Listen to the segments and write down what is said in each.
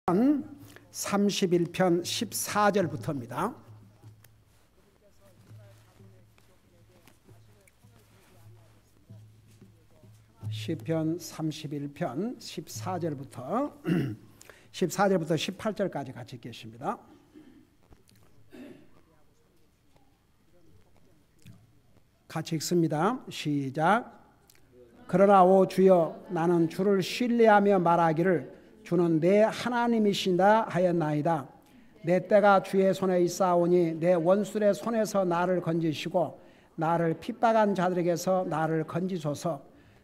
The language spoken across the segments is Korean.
31편 14절부터입니다. 시편 31편 14절부터 18절까지 같이 읽겠습니다. 같이 읽습니다. 시작. 그러나 오 주여, 나는 주를 신뢰하며 말하기를 주는 내 하나님이신다 하였나이다. 내 때가 주의 손에 있사오니 내 원수의 손에서 나를 건지시고 나를 핍박한 자들에게서 나를 건지소서.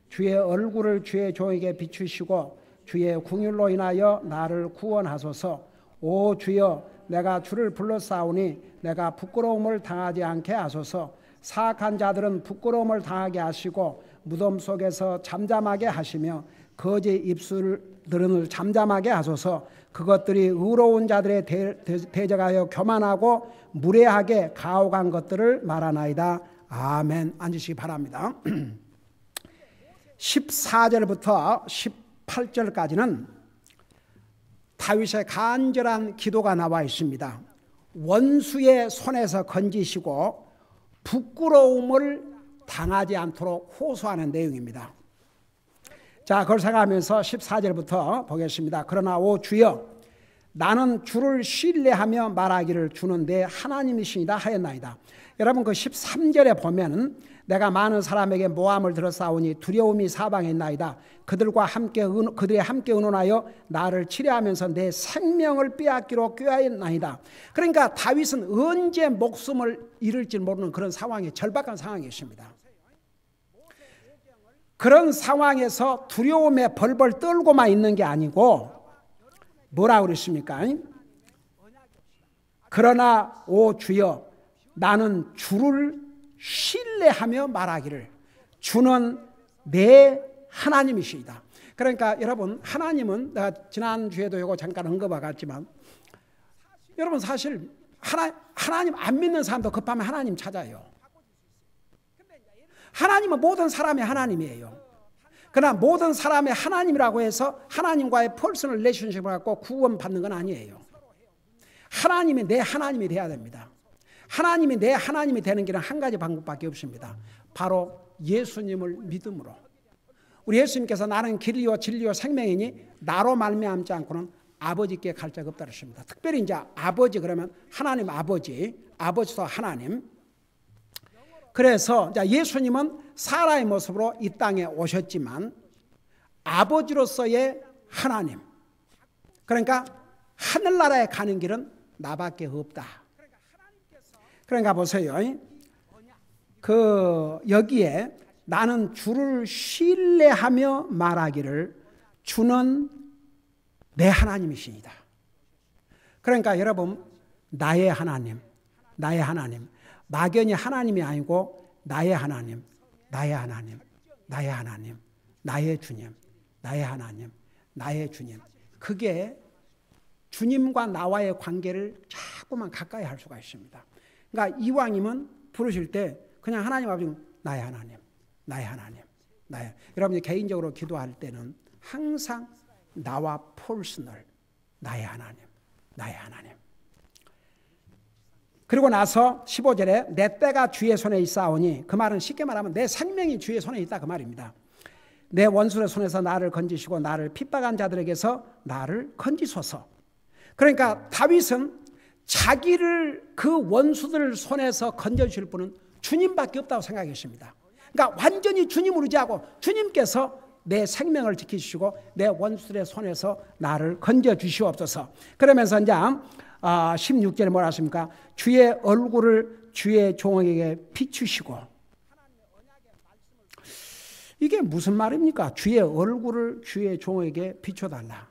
주의 얼굴을 주의 종에게 비추시고 주의 궁율로 인하여 나를 구원하소서. 오 주여, 내가 주를 불러싸우니 내가 부끄러움을 당하지 않게 하소서. 사악한 자들은 부끄러움을 당하게 하시고 무덤 속에서 잠잠하게 하시며 거짓 입술들은 잠잠하게 하소서. 그것들이 의로운 자들의 대적하여 교만하고 무례하게 가혹한 것들을 말하나이다. 아멘. 앉으시기 바랍니다. 14절부터 18절까지는 다윗의 간절한 기도가 나와 있습니다. 원수의 손에서 건지시고 부끄러움을 당하지 않도록 호소하는 내용입니다. 자, 그걸 생각하면서 14절부터 보겠습니다. 그러나 오 주여, 나는 주를 신뢰하며 말하기를 주는 내 하나님이시니라 하였나이다. 여러분, 그 13절에 보면 내가 많은 사람에게 모함을 들었사오니 두려움이 사방에 있나이다. 그들이 함께 의논하여 나를 치려하면서 내 생명을 빼앗기로 꾀하였나이다. 그러니까 다윗은 언제 목숨을 잃을지 모르는 그런 상황에, 절박한 상황에 있습니다. 그런 상황에서 두려움에 벌벌 떨고만 있는 게 아니고 뭐라고 그랬습니까? 그러나 오 주여, 나는 주를 신뢰하며 말하기를 주는 내 하나님이시다. 그러니까 여러분, 하나님은 내가 지난주에도 이거 잠깐 언급하겠지만 여러분, 사실 하나님 안 믿는 사람도 급하면 하나님 찾아요. 하나님은 모든 사람의 하나님이에요. 그러나 모든 사람의 하나님이라고 해서 하나님과의 퍼스널 릴레이션십을 갖고 구원받는 건 아니에요. 하나님이 내 하나님이 돼야 됩니다. 하나님이 내 하나님이 되는 길은 한 가지 방법밖에 없습니다. 바로 예수님을 믿음으로. 우리 예수님께서 나는 길이요 진리요 생명이니 나로 말미암지 않고는 아버지께 갈 자가 없다 그러십니다. 특별히 이제 아버지 그러면 하나님 아버지도 하나님. 그래서 예수님은 사람의 모습으로 이 땅에 오셨지만 아버지로서의 하나님, 그러니까 하늘나라에 가는 길은 나밖에 없다. 그러니까 보세요. 여기에 나는 주를 신뢰하며 말하기를 주는 내 하나님이시니다. 그러니까 여러분, 나의 하나님, 막연히 하나님이 아니고 나의 하나님, 나의 주님, 나의 하나님, 나의 주님. 그게 주님과 나와의 관계를 자꾸만 가까이 할 수가 있습니다. 그러니까 이왕이면 부르실 때 그냥 하나님 아버지, 나의 하나님. 여러분이 개인적으로 기도할 때는 항상 나와 퍼스널, 나의 하나님. 그리고 나서 15절에 내 때가 주의 손에 있사오니, 그 말은 쉽게 말하면 내 생명이 주의 손에 있다 그 말입니다. 내 원수의 손에서 나를 건지시고 나를 핍박한 자들에게서 나를 건지소서. 그러니까 다윗은 자기를 그 원수들 손에서 건져주실 분은 주님밖에 없다고 생각했습니다. 그러니까 완전히 주님을 의지하고 주님께서 내 생명을 지키시고 내 원수들의 손에서 나를 건져주시옵소서. 그러면서 이제 16절에 뭐라 하십니까? 주의 얼굴을 주의 종에게 비추시고. 이게 무슨 말입니까? 주의 얼굴을 주의 종에게 비춰달라.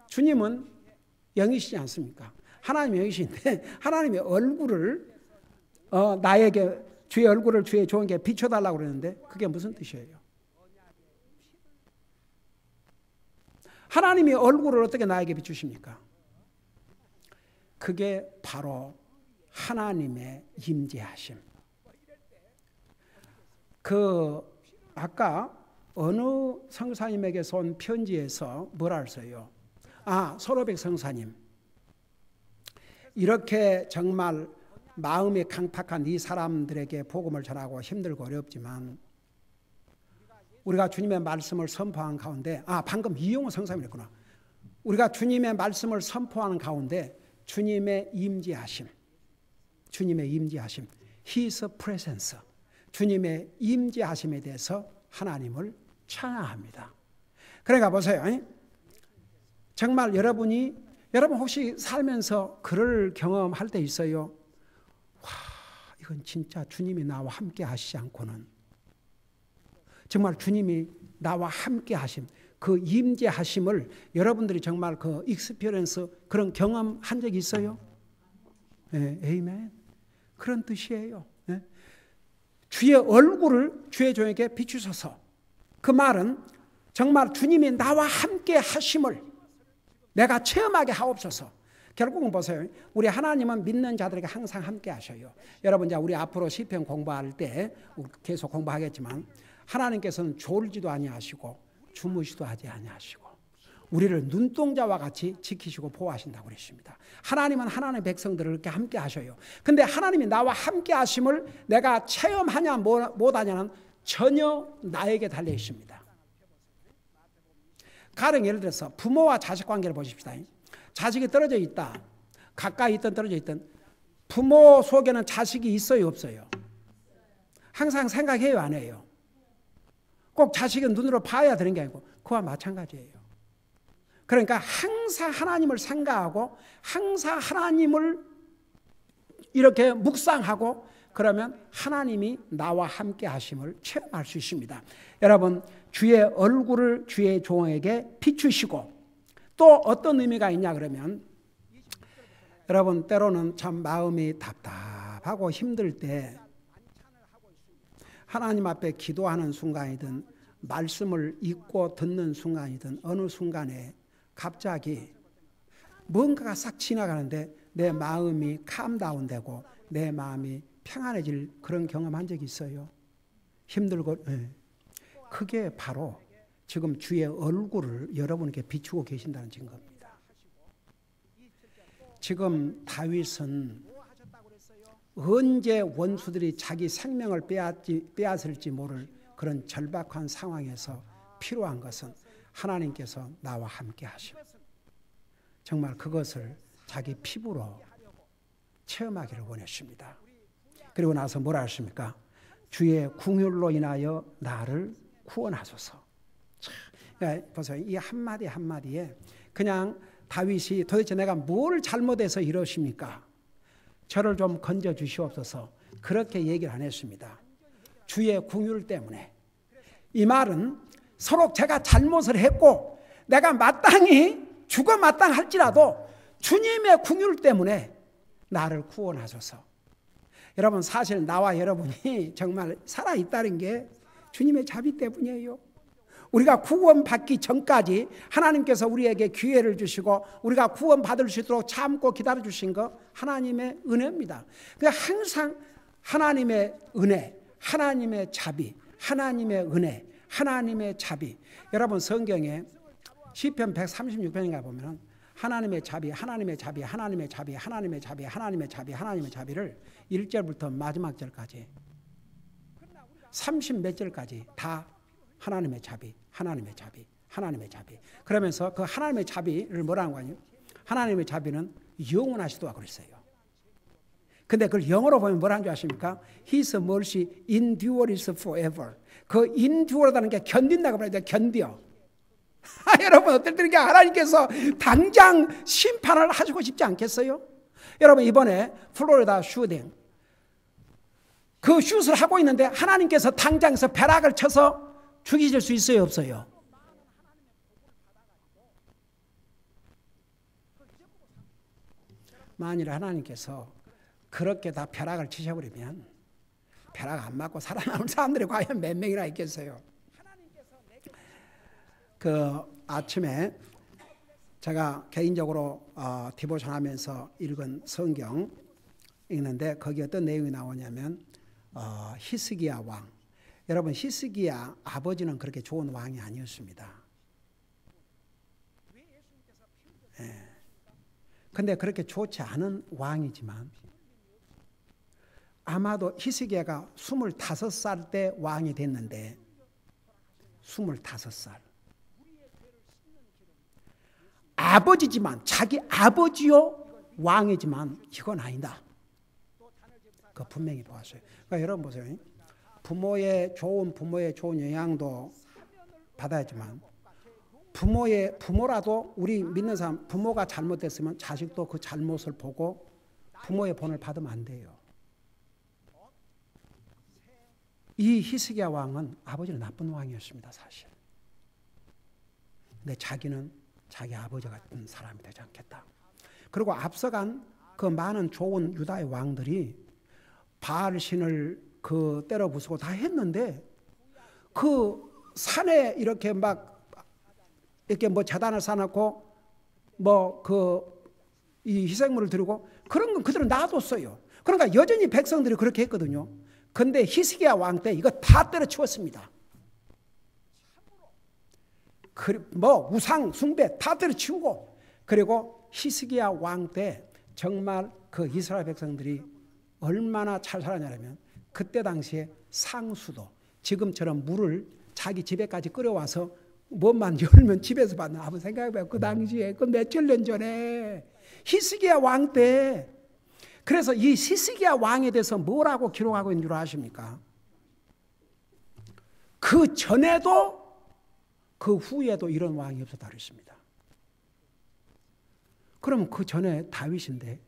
주님은 영이시지 않습니까? 하나님이 영이신데 하나님의 얼굴을 나에게, 주의 얼굴을 주의 종에게 비춰달라고 그러는데 그게 무슨 뜻이에요? 하나님이 얼굴을 어떻게 나에게 비추십니까? 그게 바로 하나님의 임재하심. 아까 어느 성사님에게서 온 편지에서 뭐라 했어요? 소로백 성사님, 이렇게 정말 마음이 강팍한 이 사람들에게 복음을 전하고 힘들고 어렵지만 우리가 주님의 말씀을 선포한 가운데, 방금 이용호 성사님이었구나. 우리가 주님의 말씀을 선포하는 가운데 주님의 임재하심, His presence, 주님의 임재하심에 대해서 하나님을 찬양합니다. 그러니까 보세요. 정말 여러분 혹시 살면서 그럴 경험할 때 있어요? 이건 진짜 주님이 나와 함께 하시지 않고는, 정말 주님이 나와 함께 하심, 그 임재하심을 여러분들이 정말 그 익스피리언스, 그런 경험한 적이 있어요? 네, 에이멘. 그런 뜻이에요. 네. 주의 얼굴을 주의 종에게 비추소서. 그 말은 정말 주님이 나와 함께 하심을 내가 체험하게 하옵소서. 결국은 보세요. 우리 하나님은 믿는 자들에게 항상 함께 하셔요. 여러분, 우리 앞으로 시편 공부할 때 계속 공부하겠지만 하나님께서는 졸지도 아니하시고 주무시도 하지 아니하시고 우리를 눈동자와 같이 지키시고 보호하신다고 그랬습니다. 하나님은 하나님의 백성들을 이렇게 함께 하셔요. 근데 하나님이 나와 함께 하심을 내가 체험하냐 못하냐는 전혀 나에게 달려 있습니다. 가령 예를 들어서 부모와 자식 관계를 보십시다. 자식이 떨어져 있다, 가까이 있든 떨어져 있든 부모 속에는 자식이 있어요, 없어요? 항상 생각해요, 안 해요? 꼭 자식은 눈으로 봐야 되는 게 아니고 그와 마찬가지예요. 그러니까 항상 하나님을 생각하고 항상 하나님을 이렇게 묵상하고 그러면 하나님이 나와 함께 하심을 체험할 수 있습니다. 여러분, 주의 얼굴을 주의 종에게 비추시고, 또 어떤 의미가 있냐 그러면, 여러분 때로는 참 마음이 답답하고 힘들 때 하나님 앞에 기도하는 순간이든 말씀을 읽고 듣는 순간이든 어느 순간에 갑자기 뭔가가 싹 지나가는데 내 마음이 캄다운되고 내 마음이 평안해질 그런 경험한 적이 있어요? 힘들고. 네. 그게 바로 지금 주의 얼굴을 여러분에게 비추고 계신다는 증거입니다. 지금 다윗은 언제 원수들이 자기 생명을 빼앗을지 모를 그런 절박한 상황에서 필요한 것은 하나님께서 나와 함께 하시고 정말 그것을 자기 피부로 체험하기를 원했습니다. 그리고 나서 뭐라 하십니까? 주의 궁휼로 인하여 나를 구원하소서. 보세요. 이 한마디 한마디에 그냥 다윗이 도대체 내가 뭘 잘못해서 이러십니까? 저를 좀 건져 주시옵소서. 그렇게 얘기를 안 했습니다. 주의 궁휼 때문에. 이 말은 서로 제가 잘못을 했고 내가 마땅히 죽어 마땅할지라도 주님의 궁휼 때문에 나를 구원하소서. 여러분, 사실 나와 여러분이 정말 살아있다는 게 주님의 자비 때문이에요. 우리가 구원받기 전까지 하나님께서 우리에게 기회를 주시고 우리가 구원받을 수 있도록 참고 기다려주신 거 하나님의 은혜입니다. 항상 하나님의 은혜, 하나님의 자비, 하나님의 은혜, 하나님의 자비. 여러분, 성경에 시편 136편인가 보면 하나님의 자비, 하나님의 자비, 하나님의 자비, 하나님의 자비, 하나님의 자비, 하나님의 자비를 1절부터 마지막 절까지 30몇 절까지 다 하나님의 자비, 하나님의 자비, 하나님의 자비. 그러면서 그 하나님의 자비를 뭐라는 거아니에요? 하나님의 자비는 영원하시도록 그랬어요. 근데 그걸 영어로 보면 뭐라는 줄 아십니까? His mercy endures forever. 그 endure라는 게 견딘다고 말해요. 견뎌. 여러분, 어떨 때니까 하나님께서 당장 심판을 하시고 싶지 않겠어요? 여러분, 이번에 플로리다 슈팅 그 슛을 하고 있는데 하나님께서 당장에서 벼락을 쳐서 죽이실 수 있어요, 없어요? 만일 하나님께서 그렇게 다 벼락을 치셔버리면 벼락 안 맞고 살아남은 사람들이 과연 몇 명이나 있겠어요? 그 아침에 제가 개인적으로 디보션 하면서 읽은 성경 읽는데 거기 어떤 내용이 나오냐면 히스기야 왕, 여러분 히스기야 아버지는 그렇게 좋은 왕이 아니었습니다. 근데 그렇게 좋지 않은 왕이지만 아마도 히스기야가 25살 때 왕이 됐는데 25살 아버지지만 자기 아버지요 왕이지만 이건 아니다. 그 분명히 보았어요. 그러니까 여러분 보세요. 좋은 부모의 좋은 영향도 받아야지만 부모라도 우리 믿는 사람 부모가 잘못됐으면 자식도 그 잘못을 보고 부모의 본을 받으면 안 돼요. 이 히스기야 왕은 아버지는 나쁜 왕이었습니다, 사실. 근데 자기는 자기 아버지 같은 사람이 되지 않겠다. 그리고 앞서간 그 많은 좋은 유다의 왕들이 바알 신을 때려 부수고 다 했는데 그 산에 이렇게 재단을 쌓아놓고 이 희생물을 드리고 그런 건 그대로 놔뒀어요. 그러니까 여전히 백성들이 그렇게 했거든요. 근데 히스기야 왕 때 이거 다 때려치웠습니다. 우상 숭배 다 때려치우고, 그리고 히스기야 왕 때 정말 그 이스라엘 백성들이 얼마나 잘 살았냐면 그때 당시에 상수도 지금처럼 물을 자기 집에까지 끓여와서 뭐만 열면 집에서 받는, 한번 생각해봐요. 그 당시에 그 몇천 년 전에 히스기야 왕 때. 그래서 이 히스기야 왕에 대해서 뭐라고 기록하고 있는 줄 아십니까? 그 전에도 그 후에도 이런 왕이 없었다 그랬습니다. 그럼 그 전에 다윗인데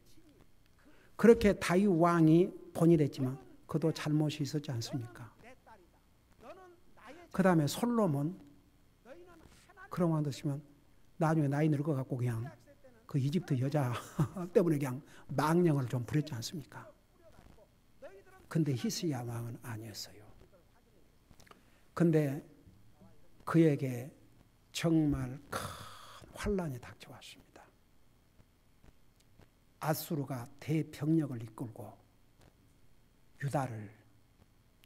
그렇게 다윗 왕이 본이 됐지만 그도 잘못이 있었지 않습니까? 그 다음에 솔로몬, 그런 왕도 있으면 나중에 나이 늙어갖고 그냥 그 이집트 여자 때문에 그냥 망령을 좀 부렸지 않습니까? 근데 히스기야 왕은 아니었어요. 근데 그에게 정말 큰 환란이 닥쳐왔습니다. 아수르가 대병력을 이끌고 유다를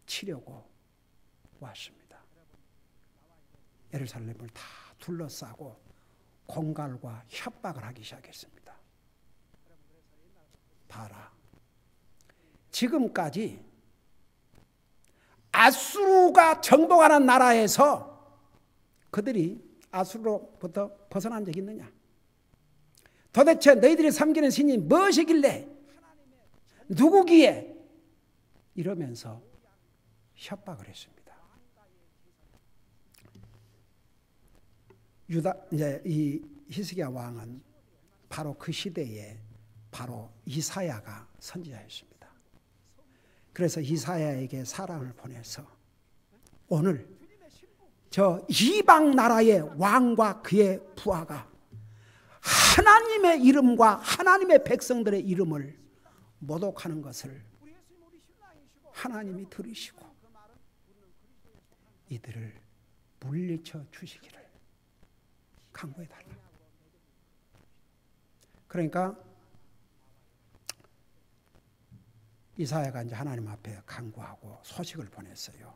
치려고 왔습니다. 예루살렘을 다 둘러싸고 공갈과 협박을 하기 시작했습니다. 봐라, 지금까지 아수르가 정복하는 나라에서 그들이 아수르로부터 벗어난 적이 있느냐? 도대체 너희들이 섬기는 신이 무엇이길래, 누구기에? 이러면서 협박을 했습니다. 이 히스기야 왕은 바로 그 시대에 바로 이사야가 선지자였습니다. 그래서 이사야에게 사람을 보내서 오늘 저 이방 나라의 왕과 그의 부하가 하나님의 이름과 하나님의 백성들의 이름을 모독하는 것을 하나님이 들으시고 이들을 물리쳐 주시기를 강구해달라. 그러니까 이사야가 이제 하나님 앞에 강구하고 소식을 보냈어요.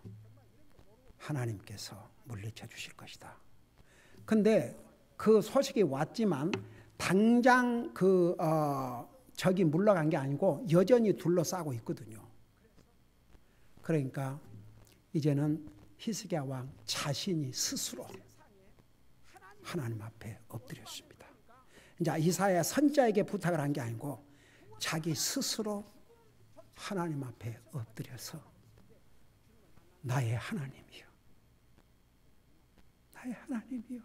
하나님께서 물리쳐 주실 것이다. 근데 그 소식이 왔지만 당장 적이 물러간 게 아니고 여전히 둘러싸고 있거든요. 그러니까 이제는 히스기야 왕 자신이 스스로 하나님 앞에 엎드렸습니다. 이제 이사야 선지자에게 부탁을 한 게 아니고 자기 스스로 하나님 앞에 엎드려서 나의 하나님이요, 나의 하나님이요.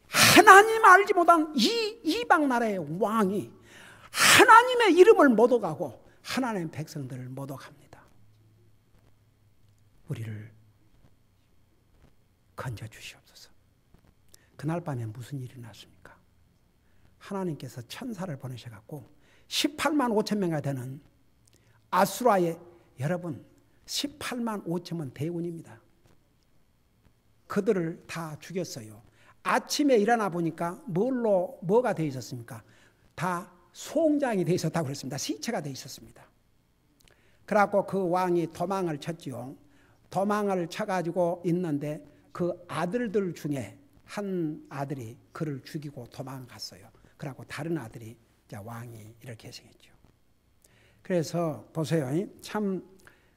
하나님 알지 못한 이 이방 나라의 왕이 하나님의 이름을 모독하고 하나님의 백성들을 모독합니다. 우리를 건져 주시옵소서. 그날 밤에 무슨 일이 났습니까? 하나님께서 천사를 보내셔갖고 18만 5천 명이 되는 아수라의, 여러분 18만 5천은 대군입니다. 그들을 다 죽였어요. 아침에 일어나 보니까 뭐가 되어 있었습니까? 다 송장이 되어 있었다고 그랬습니다. 시체가 되어 있었습니다. 그래갖고 그 왕이 도망을 쳤지요. 도망을 쳐가지고 있는데 그 아들들 중에 한 아들이 그를 죽이고 도망갔어요. 그래갖고 다른 아들이 이제 왕이 이렇게 생겼죠. 그래서 보세요. 참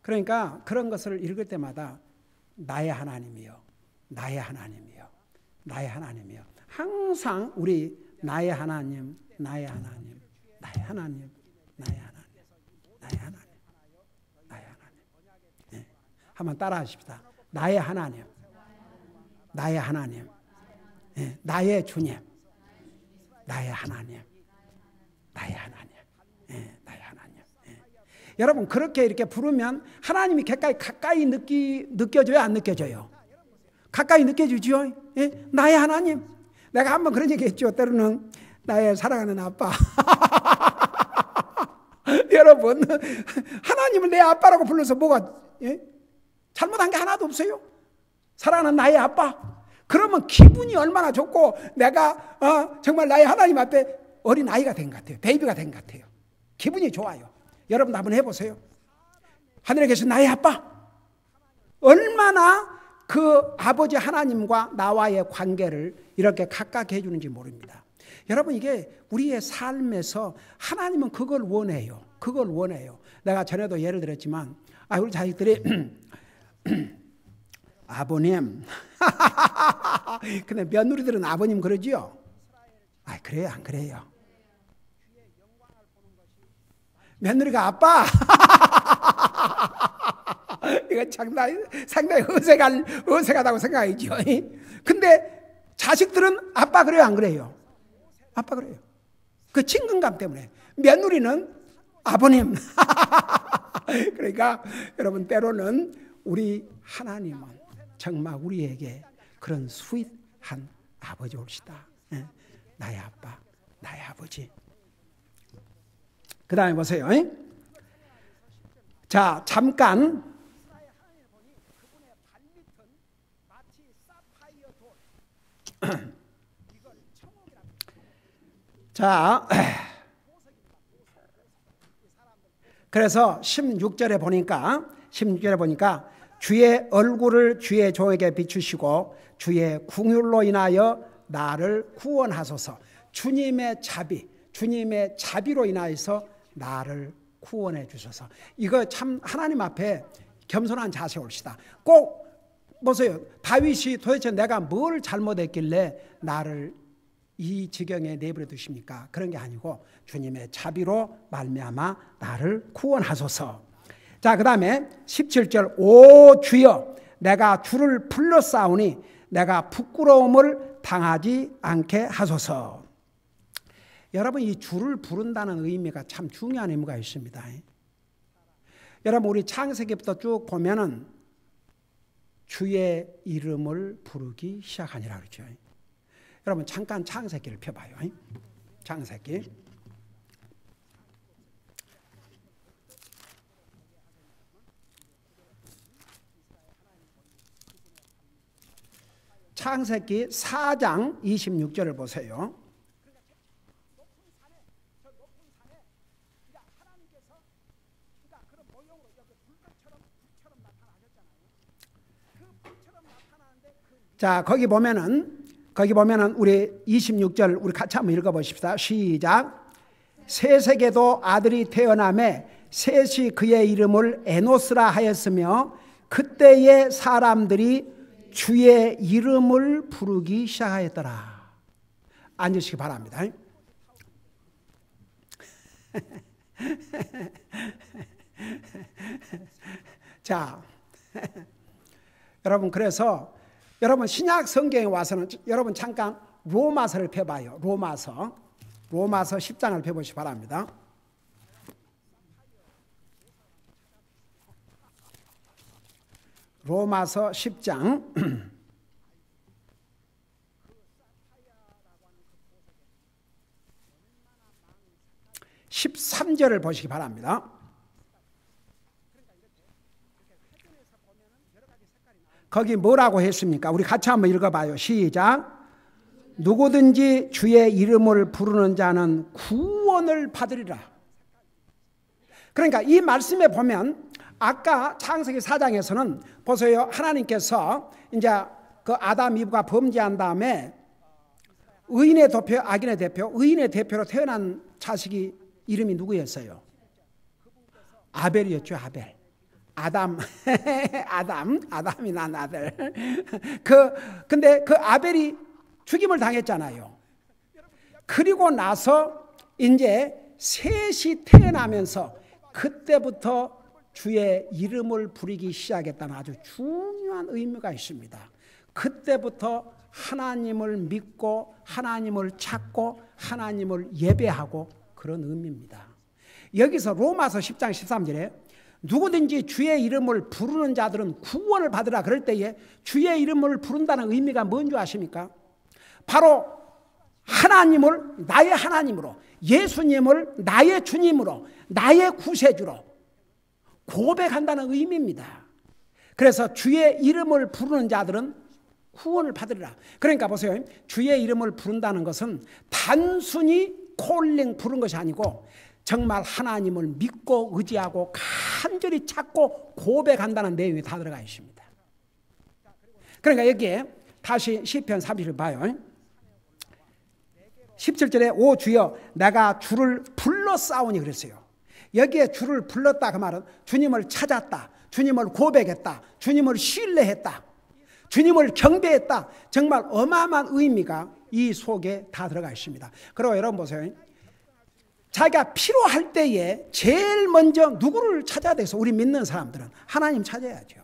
그러니까 그런 것을 읽을 때마다 나의 하나님이요, 나의 하나님이요, 나의 하나님이요. 항상 우리 나의 하나님, 나의 하나님, 나의 하나님, 나의 하나님, 나의 하나님, 나의 하나님. 네. 한번 따라하십시다. 나의 하나님, 나의 하나님, 네. 나의 주님, 나의 하나님, 나의 하나님, 네. 나의 하나님. 네. 여러분 그렇게 이렇게 부르면 하나님이 가까이 느껴져요, 안 느껴져요? 가까이 느껴지죠. 예? 나의 하나님. 내가 한번 그런 얘기 했죠. 때로는 나의 사랑하는 아빠. 여러분 하나님을 내 아빠라고 불러서 뭐가 잘못한 게 하나도 없어요. 사랑하는 나의 아빠. 그러면 기분이 얼마나 좋고 내가 정말 나의 하나님 앞에 어린 아이가 된 것 같아요. 베이비가 된 것 같아요. 기분이 좋아요. 여러분도 한번 해보세요. 하늘에 계신 나의 아빠. 얼마나 그 아버지 하나님과 나와의 관계를 이렇게 가깝게 해주는지 모릅니다. 여러분 이게 우리의 삶에서 하나님은 그걸 원해요. 그걸 원해요. 내가 전에도 예를 들었지만 우리 자식들이 아버님 근데 며느리들은 아버님 그러지요? 그래요 안 그래요? 며느리가 아빠 이건 상당히 어색하다고 생각하죠. 근데 자식들은 아빠 그래요 안 그래요? 아빠 그래요. 그 친근감 때문에. 며느리는 아버님. 그러니까 여러분 때로는 우리 하나님은 정말 우리에게 그런 스윗한 아버지 올시다. 나의 아빠, 나의 아버지. 그 다음에 보세요. 자, 잠깐. 자, 그래서 16절에 보니까 주의 얼굴을 주의 종에게 비추시고 주의 궁휼로 인하여 나를 구원하소서. 주님의 자비로 인하여서 나를 구원해 주셔서. 이거 참 하나님 앞에 겸손한 자세 옳시다. 꼭 보세요. 다윗이 도대체 내가 뭘 잘못했길래 나를 이 지경에 내버려 두십니까? 그런 게 아니고 주님의 자비로 말미암아 나를 구원하소서. 자, 그 다음에 17절 오 주여 내가 주를 불러싸우니 내가 부끄러움을 당하지 않게 하소서. 여러분 이 주를 부른다는 의미가 참 중요한 의미가 있습니다. 여러분 우리 창세기부터 쭉 보면은 주의 이름을 부르기 시작하니라 그러죠. 여러분 잠깐 창세기를 펴봐요. 창세기. 창세기 4장 26절을 보세요. 자, 거기 보면은 우리 26절 우리 같이 한번 읽어보십시다. 시작. 셋에게도 아들이 태어나매 셋이 그의 이름을 에노스라 하였으며 그때의 사람들이 주의 이름을 부르기 시작하였더라. 앉으시기 바랍니다. 자, 여러분 그래서 여러분 신약 성경에 와서는 여러분 잠깐 로마서를 펴봐요. 로마서 10장을 펴보시기 바랍니다. 로마서 10장 13절을 보시기 바랍니다. 거기 뭐라고 했습니까? 우리 같이 한번 읽어봐요. 시작. 누구든지 주의 이름을 부르는 자는 구원을 받으리라. 그러니까 이 말씀에 보면 아까 창세기 4장에서는 보세요. 하나님께서 이제 그 아담 이브가 범죄한 다음에 의인의 대표, 악인의 대표, 의인의 대표로 태어난 자식이 이름이 누구였어요? 아벨이었죠. 아벨. 아담이 난 아들. 근데 그 아벨이 죽임을 당했잖아요. 그리고 나서 이제 셋이 태어나면서 그때부터 주의 이름을 부르기 시작했다는 아주 중요한 의미가 있습니다. 그때부터 하나님을 믿고 하나님을 찾고 하나님을 예배하고 그런 의미입니다. 여기서 로마서 10장 13절에 누구든지 주의 이름을 부르는 자들은 구원을 받으라 그럴 때에 주의 이름을 부른다는 의미가 뭔지 아십니까? 바로 하나님을 나의 하나님으로, 예수님을 나의 주님으로, 나의 구세주로 고백한다는 의미입니다. 그래서 주의 이름을 부르는 자들은 구원을 받으리라. 그러니까 보세요. 주의 이름을 부른다는 것은 단순히 콜링 부른 것이 아니고 정말 하나님을 믿고 의지하고 간절히 찾고 고백한다는 내용이 다 들어가 있습니다. 그러니까 여기에 다시 시편 30을 봐요. 17절에 오 주여 내가 주를 불렀사오니 그랬어요. 여기에 주를 불렀다 그 말은 주님을 찾았다, 주님을 고백했다, 주님을 신뢰했다, 주님을 경배했다. 정말 어마어마한 의미가 이 속에 다 들어가 있습니다. 그리고 여러분 보세요. 자기가 필요할 때에 제일 먼저 누구를 찾아야 돼서 우리 믿는 사람들은 하나님 찾아야죠.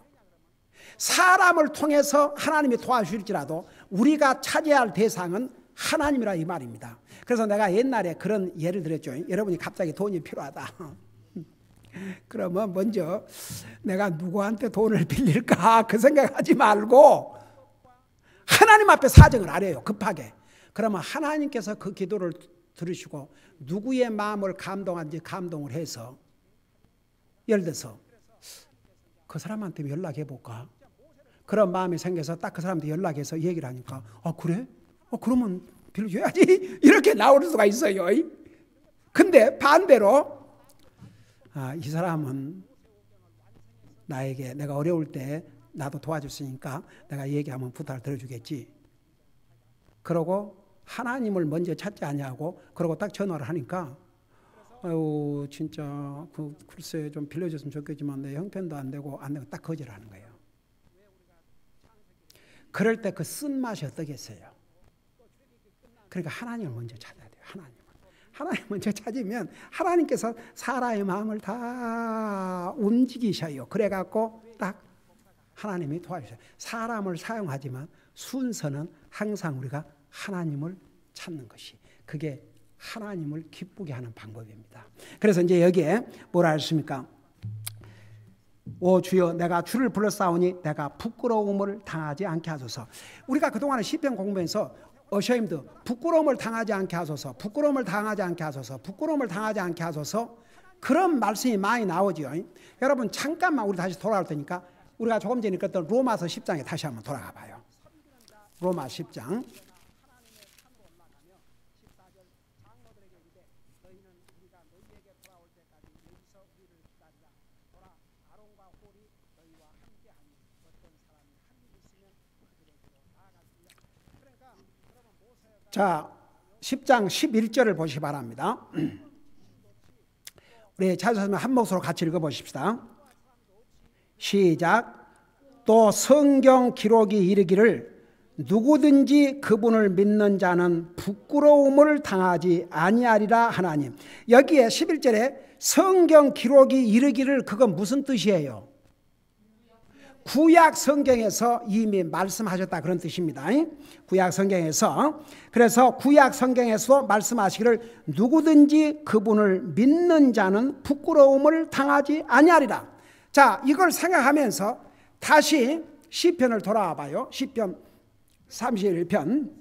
사람을 통해서 하나님이 도와주실지라도 우리가 찾아야 할 대상은 하나님이라 이 말입니다. 그래서 내가 옛날에 그런 예를 들었죠. 여러분이 갑자기 돈이 필요하다. 그러면 먼저 내가 누구한테 돈을 빌릴까 그 생각하지 말고 하나님 앞에 사정을 아래요. 급하게. 그러면 하나님께서 그 기도를 들으시고 누구의 마음을 감동한지 감동을 해서 예를 들어서 그 사람한테 연락해 볼까? 그런 마음이 생겨서 딱 그 사람한테 연락해서 얘기를 하니까 그래? 그러면 빌려줘야지 이렇게 나올 수가 있어요. 근데 반대로 이 사람은 나에게 내가 어려울 때 나도 도와줬으니까 내가 얘기하면 부탁을 들어주겠지. 그러고 하나님을 먼저 찾지 아니하고 그러고 딱 전화를 하니까 아유 진짜 글쎄 좀 빌려줬으면 좋겠지만 내 형편도 안 되고 딱 거절하는 거예요. 그럴 때 그 쓴맛이 어떠겠어요? 그러니까 하나님을 먼저 찾아야 돼요. 하나님 먼저 찾으면 하나님께서 사람의 마음을 다 움직이셔요. 그래갖고 딱 하나님이 도와주셔요. 사람을 사용하지만 순서는 항상 우리가 하나님을 찾는 것이 그게 하나님을 기쁘게 하는 방법입니다. 그래서 이제 여기에 뭐라 했습니까? 오 주여 내가 주를 불렀사오니 내가 부끄러움을 당하지 않게 하소서. 우리가 그동안에 시편 공부에서 어셔임드 부끄러움을 당하지 않게 하소서, 부끄러움을 당하지 않게 하소서, 부끄러움을 당하지 않게 하소서 그런 말씀이 많이 나오죠. 여러분 잠깐만 우리 다시 돌아올 테니까 우리가 조금 전에 읽었던 로마서 10장에 다시 한번 돌아가 봐요. 로마 10장 자 10장 11절을 보시기 바랍니다. 우리 자주선생님 한 목소리로 같이 읽어보십시다. 시작. 또 성경 기록이 이르기를 누구든지 그분을 믿는 자는 부끄러움을 당하지 아니하리라 하나님. 여기에 11절에 성경 기록이 이르기를 그건 무슨 뜻이에요? 구약 성경에서 이미 말씀하셨다 그런 뜻입니다. 구약 성경에서. 그래서 구약 성경에서 말씀하시기를 누구든지 그분을 믿는 자는 부끄러움을 당하지 아니하리라. 자, 이걸 생각하면서 다시 시편을 돌아와 봐요. 시편 31편.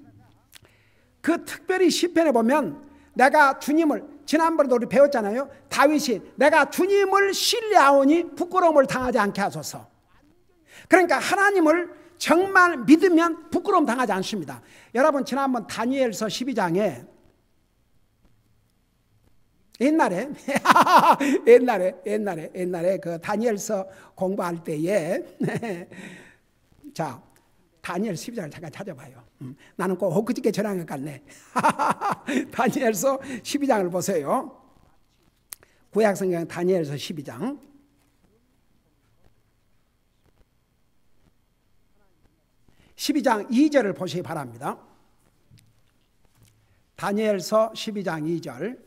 그 특별히 시편에 보면 내가 주님을 지난번에도 우리 배웠잖아요. 다윗이 내가 주님을 신뢰하오니 부끄러움을 당하지 않게 하소서. 그러니까 하나님을 정말 믿으면 부끄러움 당하지 않습니다. 여러분 지난번 다니엘서 12장에 옛날에 옛날에 그 다니엘서 공부할 때에 자, 다니엘 12장을 잠깐 찾아봐요. 나는 꼭 엊그저께 전한 것 같네. 다니엘서 12장을 보세요. 구약성경 다니엘서 12장. (12장) 2절을 보시기 바랍니다. 다니엘서 12장 2절.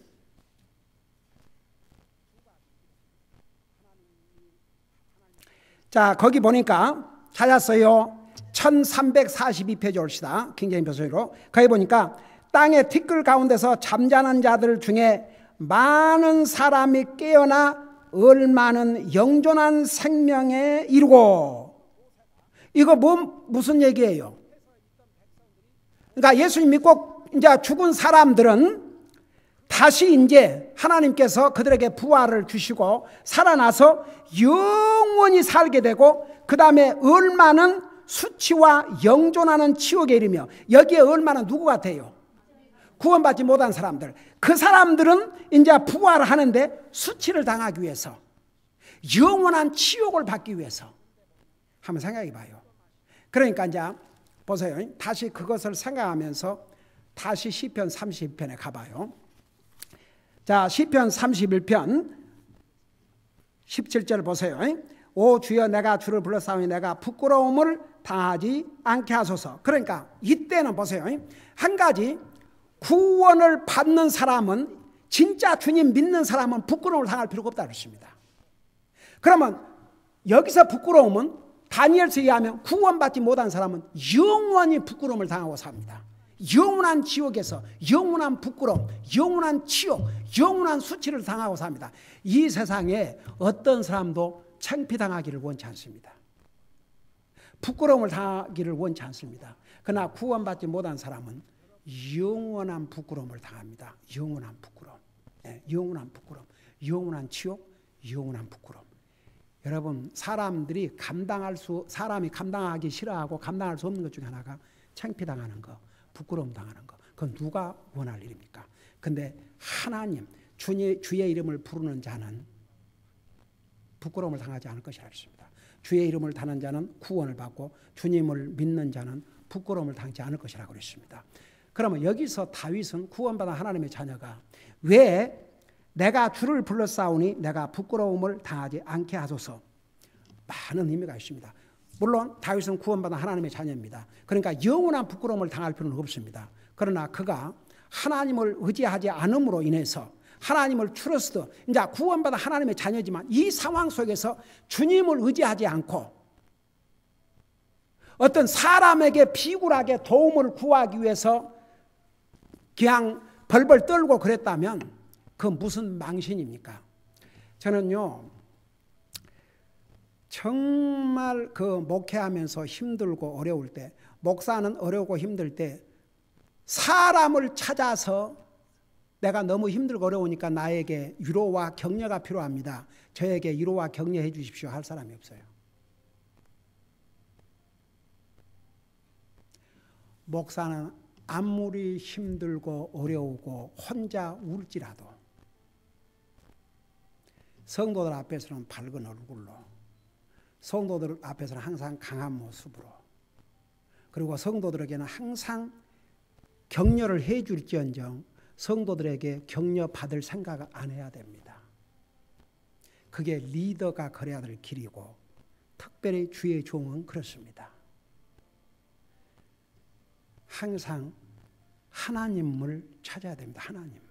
자, 거기 보니까 찾았어요. 1342페이지 올시다. 킹제임 표준으로. 거기 보니까 땅의 티끌 가운데서 잠자는 자들 중에 많은 사람이 깨어나 얼마는 영존한 생명에 이르고. 이거 무슨 얘기예요? 그러니까 예수님 믿고 이제 죽은 사람들은 다시 이제 하나님께서 그들에게 부활을 주시고 살아나서 영원히 살게 되고, 그 다음에 얼마는 수치와 영존하는 지옥에 이르며, 여기에 얼마는 누구 같아요? 구원받지 못한 사람들. 그 사람들은 이제 부활을 하는데 수치를 당하기 위해서, 영원한 지옥을 받기 위해서. 한번 생각해 봐요. 그러니까 이제 보세요. 다시 그것을 생각하면서 다시 시편 31편에 가봐요. 자, 시편 31편 17절 보세요. 오 주여, 내가 주를 불렀사오니 내가 부끄러움을 당하지 않게 하소서. 그러니까 이때는 보세요. 한 가지, 구원을 받는 사람은, 진짜 주님 믿는 사람은 부끄러움을 당할 필요가 없다 그랬습니다. 그러면 여기서 부끄러움은 다니엘서에 의하면 구원받지 못한 사람은 영원히 부끄러움을 당하고 삽니다. 영원한 지옥에서 영원한 부끄러움, 영원한 치욕, 영원한 수치를 당하고 삽니다. 이 세상에 어떤 사람도 창피당하기를 원치 않습니다. 부끄러움을 당하기를 원치 않습니다. 그러나 구원받지 못한 사람은 영원한 부끄러움을 당합니다. 영원한 부끄러움, 영원한 부끄러움, 영원한 치욕, 영원한 부끄러움. 여러분, 사람이 감당하기 싫어하고 감당할 수 없는 것 중에 하나가 창피당하는 거, 부끄러움 당하는 거. 그건 누가 원할 일입니까? 근데 하나님, 주의 이름을 부르는 자는 부끄러움을 당하지 않을 것이라 했습니다. 주의 이름을 다는 자는 구원을 받고 주님을 믿는 자는 부끄러움을 당하지 않을 것이라고 그랬습니다. 그러면 여기서 다윗은 구원받은 하나님의 자녀가 왜 내가 주를 불렀사오니 내가 부끄러움을 당하지 않게 하소서, 많은 의미가 있습니다. 물론 다윗은 구원받은 하나님의 자녀입니다. 그러니까 영원한 부끄러움을 당할 필요는 없습니다. 그러나 그가 하나님을 의지하지 않음으로 인해서, 하나님을 트러스트, 이제 구원받은 하나님의 자녀지만 이 상황 속에서 주님을 의지하지 않고 어떤 사람에게 비굴하게 도움을 구하기 위해서 그냥 벌벌 떨고 그랬다면 그건 무슨 망신입니까? 저는요, 정말 그 목회하면서 힘들고 어려울 때, 목사는 어려우고 힘들 때 사람을 찾아서 내가 너무 힘들고 어려우니까 나에게 위로와 격려가 필요합니다, 저에게 위로와 격려해 주십시오 할 사람이 없어요. 목사는 아무리 힘들고 어려우고 혼자 울지라도 성도들 앞에서는 밝은 얼굴로, 성도들 앞에서는 항상 강한 모습으로, 그리고 성도들에게는 항상 격려를 해 줄지언정 성도들에게 격려 받을 생각을 안 해야 됩니다. 그게 리더가 걸어야 될 길이고, 특별히 주의 종은 그렇습니다. 항상 하나님을 찾아야 됩니다. 하나님만.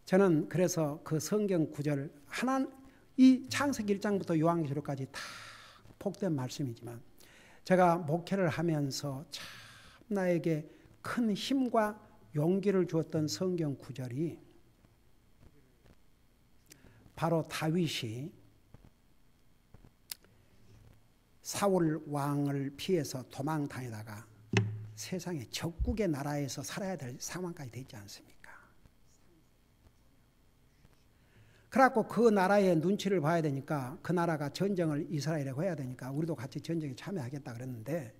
저는 그래서 그 성경 구절, 이 창세기 1장부터 요한계시록까지 다 복된 말씀이지만 제가 목회를 하면서 참 나에게 큰 힘과 용기를 주었던 성경 구절이 바로 다윗이 사울 왕을 피해서 도망다니다가 세상의 적국의 나라에서 살아야 될 상황까지 되지 않습니까? 그래갖고 그 나라의 눈치를 봐야 되니까, 그 나라가 전쟁을 이스라엘하고 해야 되니까 우리도 같이 전쟁에 참여하겠다 그랬는데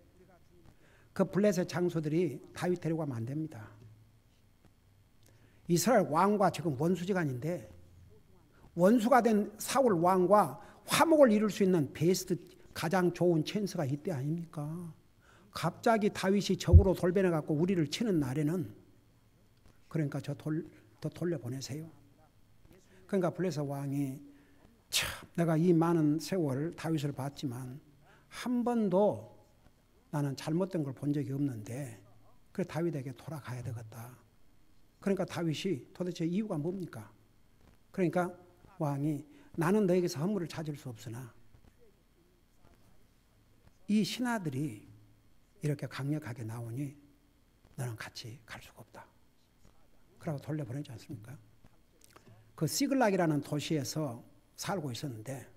그 블레셋 장수들이 다윗 데리고 가면 안 됩니다. 이스라엘 왕과 지금 원수지간인데 원수가 된 사울 왕과 화목을 이룰 수 있는 베스트 가장 좋은 찬스가 이때 아닙니까? 갑자기 다윗이 적으로 돌변해 갖고 우리를 치는 날에는 그러니까 더 돌려보내세요. 그러니까 블레셋 왕이 참 내가 이 많은 세월 다윗을 봤지만 한 번도 나는 잘못된 걸 본 적이 없는데 그래 다윗에게 돌아가야 되겠다. 그러니까 다윗이 도대체 이유가 뭡니까? 그러니까 왕이 나는 너에게서 허물을 찾을 수 없으나 이 신하들이 이렇게 강력하게 나오니 너는 같이 갈 수가 없다. 그러고 돌려보내지 않습니까? 그 시글락이라는 도시에서 살고 있었는데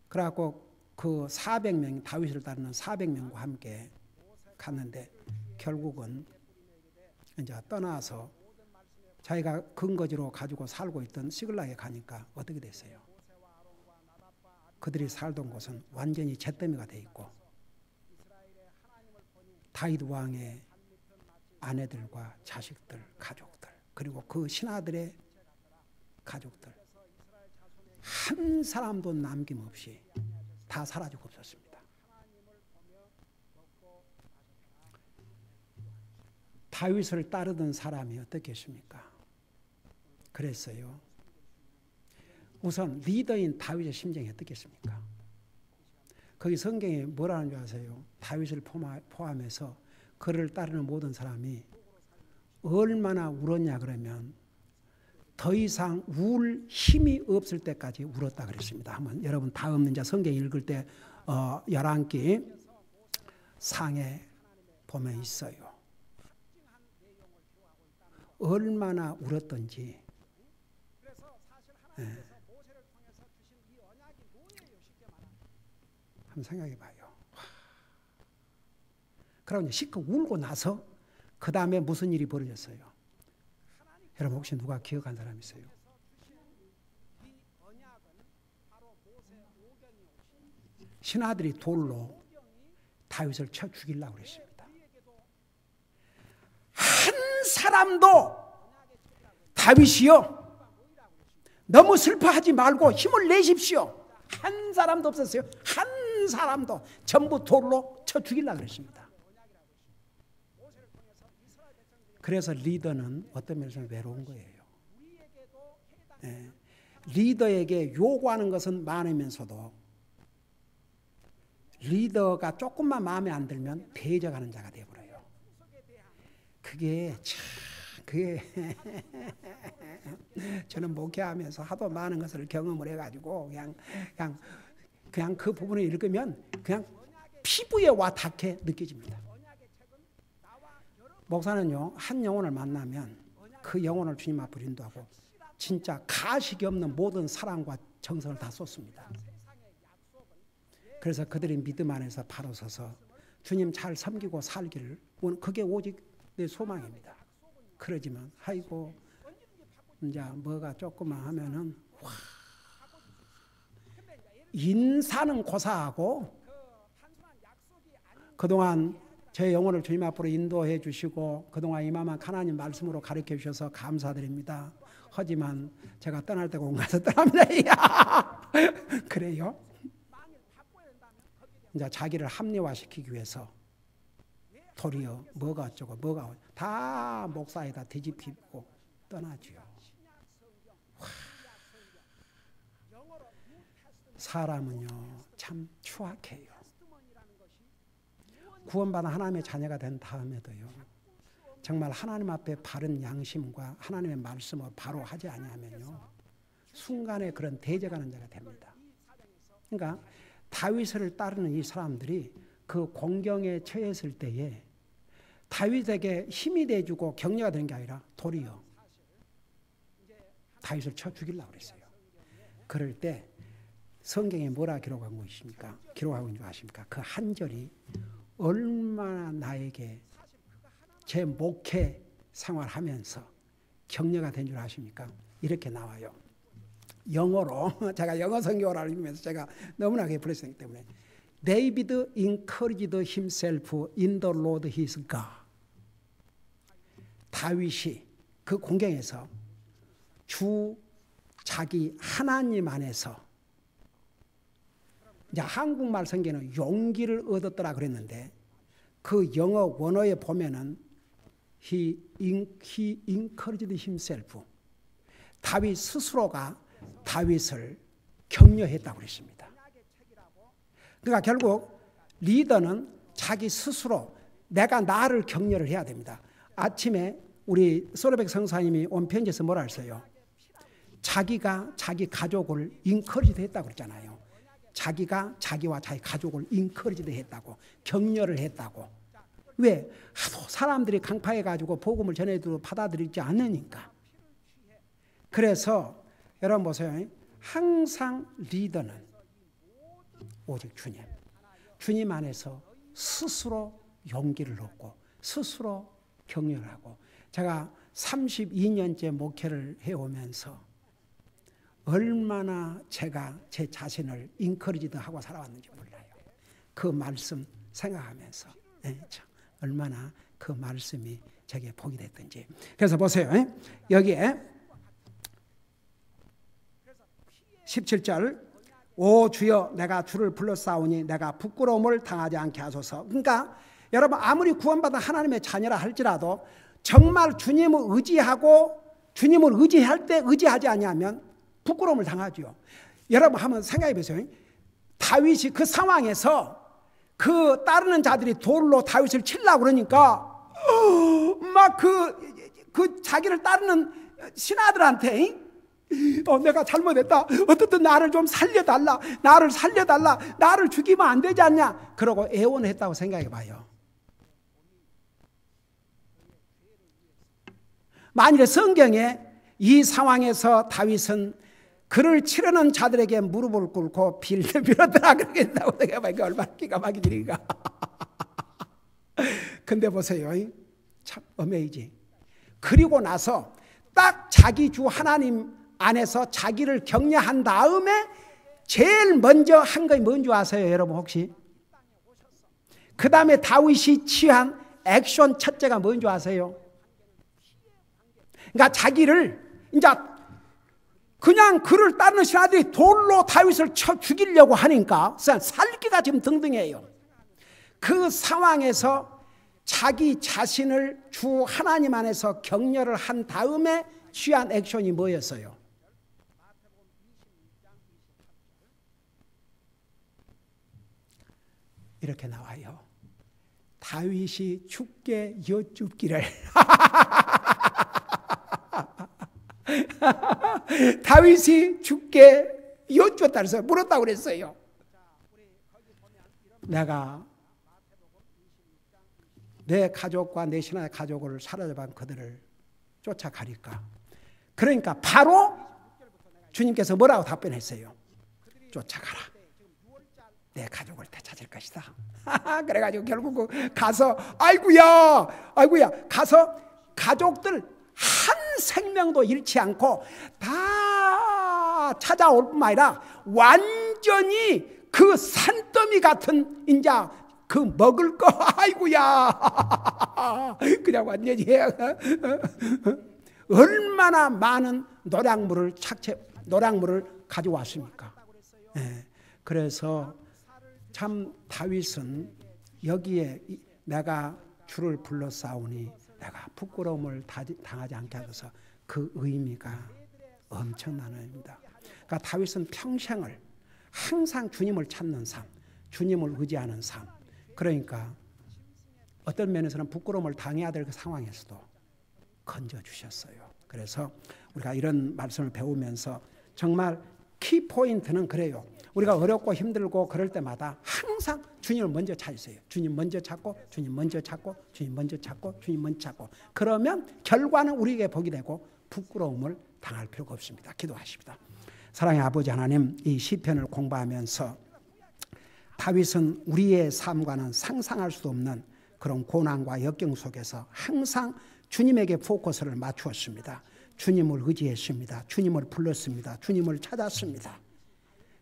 그래갖고 그 400명 다윗을 따르는 400명과 함께 갔는데 결국은 이제 떠나서 자기가 근거지로 가지고 살고 있던 시글락에 가니까 어떻게 됐어요? 그들이 살던 곳은 완전히 잿더미가 돼 있고 다윗 왕의 아내들과 자식들, 가족들 그리고 그 신하들의 가족들 한 사람도 남김없이 다 사라지고 없었습니다. 다윗을 따르던 사람이 어떻겠습니까? 그랬어요. 우선 리더인 다윗의 심정이 어떻겠습니까? 거기 성경에 뭐라는 줄 아세요? 다윗을 포함해서 그를 따르는 모든 사람이 얼마나 울었냐 그러면 더 이상 울 힘이 없을 때까지 울었다 그랬습니다. 한번 여러분 다음 이제 성경 읽을 때 열왕기 상에 보면 있어요. 얼마나 울었던지. 네. 한번 생각해 봐요. 그러고 실컷 울고 나서 그 다음에 무슨 일이 벌어졌어요? 여러분 혹시 누가 기억한 사람 있어요? 신하들이 돌로 다윗을 쳐 죽이려고 그랬습니다. 한 사람도 다윗이요 너무 슬퍼하지 말고 힘을 내십시오. 한 사람도 없었어요. 한 사람도 전부 돌로 쳐 죽이려고 그랬습니다. 그래서 리더는 어떤 면에서 외로운 거예요. 네. 리더에게 요구하는 것은 많으면서도 리더가 조금만 마음에 안 들면 배제하는 자가 되어버려요. 그게 저는 목회하면서 하도 많은 것을 경험을 해가지고 그냥 그 부분을 읽으면 그냥 피부에 와 닿게 느껴집니다. 목사는요 한 영혼을 만나면 그 영혼을 주님 앞으로 인도하고 진짜 가식이 없는 모든 사랑과 정성을 다 쏟습니다. 그래서 그들이 믿음 안에서 바로 서서 주님 잘 섬기고 살기를 그게 오직 내 소망입니다. 그러지만 아이고 이제 뭐가 조금만 하면은 와 인사는 고사하고 그동안 제 영혼을 주님 앞으로 인도해 주시고 그동안 이만한 하나님 말씀으로 가르쳐 주셔서 감사드립니다. 하지만 제가 떠날 때가 온 가서 떠납니다. 그래요? 이제 자기를 합리화시키기 위해서 도리어 뭐가 어쩌고 뭐가 다 목사에다 뒤집히고 떠나지요. 사람은요 참 추악해요. 구원받은 하나님의 자녀가 된 다음에도요 정말 하나님 앞에 바른 양심과 하나님의 말씀을 바로 하지 아니하면요 순간에 그런 대적하는 자가 됩니다. 그러니까 다윗을 따르는 이 사람들이 그 공경에 처했을 때에 다윗에게 힘이 돼주고 격려가 되는 게 아니라 도리어 다윗을 쳐 죽이려고 그랬어요. 그럴 때 성경에 뭐라 기록한 것입니까? 기록하고 있는 거 아십니까? 그 한 절이 얼마나 나에게 제 목회 생활하면서 격려가 된 줄 아십니까? 이렇게 나와요. 영어로 제가 영어 성경을 읽으면서 제가 너무나 그게 불렀기 때문에 David encouraged himself in the Lord his God. 다윗이 그 공경에서 주 자기 하나님 안에서, 이제 한국말 성경에는 용기를 얻었더라 그랬는데 그 영어 원어에 보면은 he encouraged himself. 다윗 스스로가 다윗을 격려했다고 그랬습니다. 그러니까 결국 리더는 자기 스스로 내가 나를 격려를 해야 됩니다. 아침에 우리 소로백 성사님이 온 편지에서 뭐라 했어요? 자기가 자기 가족을 인커리지드 했다고 그랬잖아요. 자기가 자기와 자기 가족을 인커리지드 했다고, 격려를 했다고. 왜? 하도 사람들이 강파해가지고 복음을 전해도 받아들이지 않으니까. 그래서 여러분 보세요. 항상 리더는 오직 주님. 주님 안에서 스스로 용기를 얻고 스스로 격려를 하고, 제가 32년째 목회를 해오면서 얼마나 제가 제 자신을 인커리지드 하고 살아왔는지 몰라요. 그 말씀 생각하면서 얼마나 그 말씀이 제게 복이 됐든지. 그래서 보세요. 여기에 17절 오 주여 내가 주를 불러싸우니 내가 부끄러움을 당하지 않게 하소서. 그러니까 여러분 아무리 구원받은 하나님의 자녀라 할지라도 정말 주님을 의지하고 주님을 의지할 때 의지하지 아니하면 부끄러움을 당하죠. 여러분 한번 생각해 보세요. 다윗이 그 상황에서 그 따르는 자들이 돌로 다윗을 치려고 그러니까 막 그 자기를 따르는 신하들한테 내가 잘못했다. 어떻든 나를 좀 살려달라. 나를 죽이면 안 되지 않냐. 그러고 애원했다고 생각해 봐요. 만일에 성경에 이 상황에서 다윗은 그를 치려는 자들에게 무릎을 꿇고 빌었더라 그러겠다고 생각해 봐요. 얼마나 기가 막힌 일인가. 근데 보세요. 참 어메이징. 그리고 나서 딱 자기 주 하나님 안에서 자기를 격려한 다음에 제일 먼저 한 것이 뭔지 아세요? 여러분 혹시? 그 다음에 다윗이 취한 액션 첫째가 뭔지 아세요? 그러니까 자기를 이제 그냥 그를 따르는 신하들이 돌로 다윗을 쳐 죽이려고 하니까 살기가 지금 등등해요. 그 상황에서 자기 자신을 주 하나님 안에서 격려를 한 다음에 취한 액션이 뭐였어요? 이렇게 나와요. 다윗이 주께 여쭙기를 다윗이 주께 여쭈었다 그랬어요. 물었다고 그랬어요. 내가 내 가족과 내 신하의 가족을 사로잡은 그들을 쫓아가리까. 그러니까 바로 주님께서 뭐라고 답변했어요? 쫓아가라. 내 가족을 되찾을 것이다. 그래가지고 결국 가서 아이고야 가서 가족들 한 생명도 잃지 않고 다 찾아올 뿐만 아니라 완전히 그 산더미 같은 인자 그 먹을 거 아이고야 그냥 완전히 얼마나 많은 노량물을 가져왔습니까? 네. 그래서 참 다윗은 여기에 내가 주를 불러싸우니 내가 부끄러움을 당하지 않게 하소서, 그 의미가 엄청난 의미입니다. 그러니까 다윗은 평생을 항상 주님을 찾는 삶, 주님을 의지하는 삶. 그러니까 어떤 면에서는 부끄러움을 당해야 될 그 상황에서도 건져주셨어요. 그래서 우리가 이런 말씀을 배우면서 정말 키포인트는 그래요. 우리가 어렵고 힘들고 그럴 때마다 항상 주님을 먼저 찾으세요. 주님 먼저 찾고 주님 먼저 찾고 주님 먼저 찾고 주님 먼저 찾고, 그러면 결과는 우리에게 복이 되고 부끄러움을 당할 필요가 없습니다. 기도하십니다. 사랑의 아버지 하나님, 이 시편을 공부하면서 다윗은 우리의 삶과는 상상할 수 없는 그런 고난과 역경 속에서 항상 주님에게 포커스를 맞추었습니다. 주님을 의지했습니다. 주님을 불렀습니다. 주님을 찾았습니다.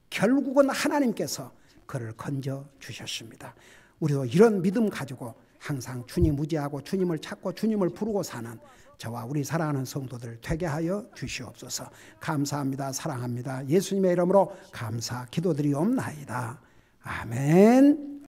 결국은 하나님께서 그를 건져주셨습니다. 우리도 이런 믿음 가지고 항상 주님 의지하고 주님을 찾고 주님을 부르고 사는 저와 우리 사랑하는 성도들 되게 하여 주시옵소서. 감사합니다. 사랑합니다. 예수님의 이름으로 감사 기도드리옵나이다. 아멘.